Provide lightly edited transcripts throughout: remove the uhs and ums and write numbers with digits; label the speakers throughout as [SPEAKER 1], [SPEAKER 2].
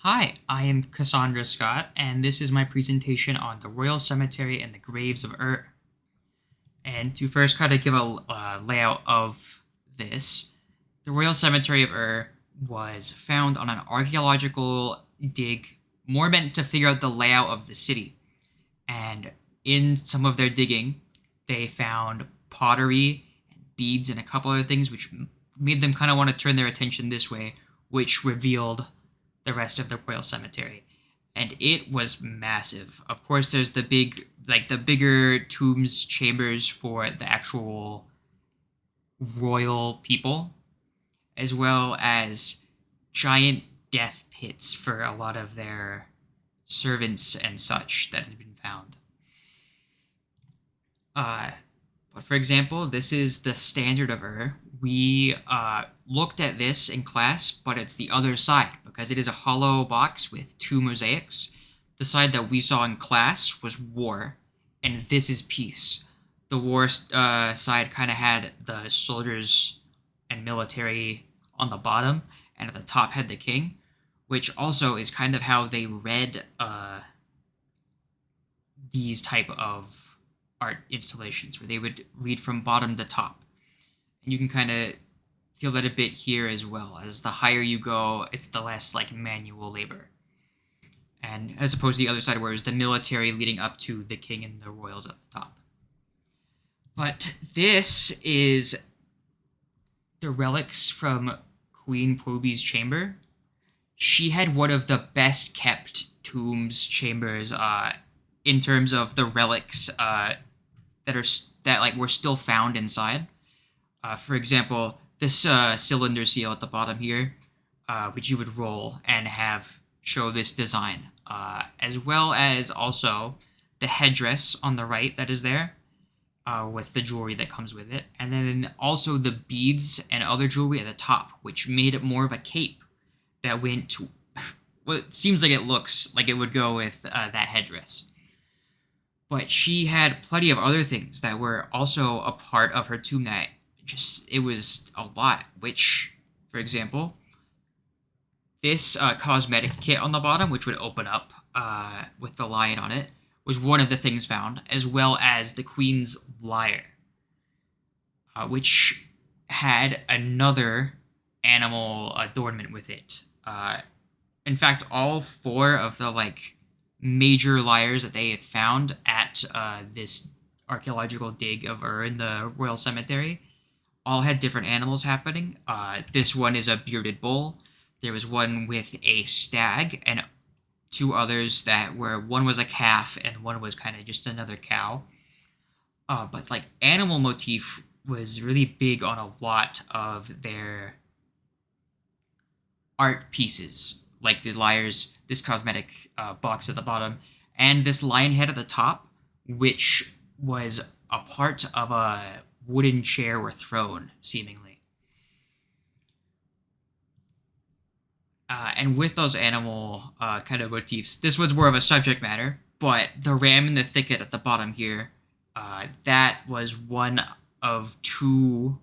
[SPEAKER 1] Hi, I am Cassandra Scott, and this is my presentation on the Royal Cemetery and the Graves of Ur. And to first kind of give a layout of this, the Royal Cemetery of Ur was found on an archaeological dig, more meant to figure out the layout of the city. And in some of their digging, they found pottery and beads and a couple other things, which made them kind of want to turn their attention this way, which revealed the rest of the Royal Cemetery. And it was massive. Of course, there's the bigger tombs chambers for the actual royal people, as well as giant death pits for a lot of their servants and such that had been found. But for example, this is the standard of Ur. We looked at this in class, but it's the other side because it is a hollow box with two mosaics. The side that we saw in class was war, and this is peace. The war side kind of had the soldiers and military on the bottom, and at the top had the king, which also is kind of how they read these type of art installations, where they would read from bottom to top. And you can kind of feel that a bit here as well. As the higher you go, it's the less like manual labor. And as opposed to the other side where it was the military leading up to the king and the royals at the top. But this is the relics from Queen Poby's chamber. She had one of the best kept chambers in terms of the relics that were still found inside. For example, this cylinder seal at the bottom here, which you would roll and have show this design, as well as also the headdress on the right that is there, with the jewelry that comes with it, and then also the beads and other jewelry at the top, which made it more of a cape that went to well, it seems like it looks like it would go with that headdress. But she had plenty of other things that were also a part of her tomb that it was a lot, which, for example, this cosmetic kit on the bottom, which would open up with the lion on it, was one of the things found, as well as the queen's lyre, which had another animal adornment with it. In fact, all four of the major lyres that they had found at this archaeological dig of Ur in the Royal Cemetery all had different animals happening. This one is a bearded bull. There was one with a stag, and two others one was a calf and one was kind of just another cow. But animal motif was really big on a lot of their art pieces, like the lyres, this cosmetic box at the bottom, and this lion head at the top, which was a part of a wooden chair or throne, seemingly. And with those animal kind of motifs, this was more of a subject matter, but the ram in the thicket at the bottom here, that was one of two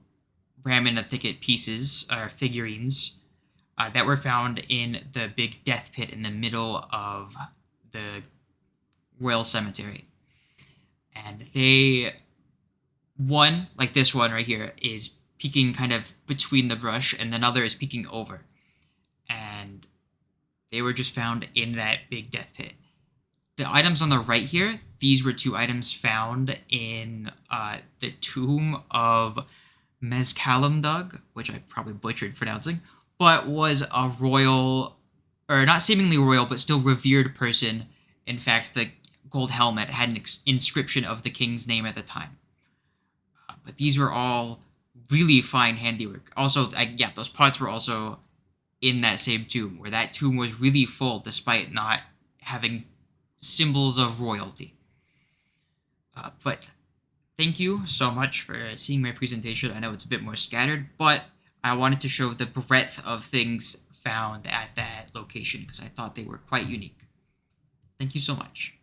[SPEAKER 1] ram in the thicket pieces, or figurines, that were found in the big death pit in the middle of the Royal Cemetery. And one, like this one right here, is peeking kind of between the brush, and another is peeking over. And they were just found in that big death pit. The items on the right here, these were two items found in the tomb of Mezcalamdug, which I probably butchered pronouncing, but was a royal, or not seemingly royal, but still revered person. In fact, the gold helmet had an inscription of the king's name at the time. But these were all really fine handiwork. Also, those pots were also in that same tomb, where that tomb was really full despite not having symbols of royalty. But thank you so much for seeing my presentation. I know it's a bit more scattered, but I wanted to show the breadth of things found at that location because I thought they were quite unique. Thank you so much.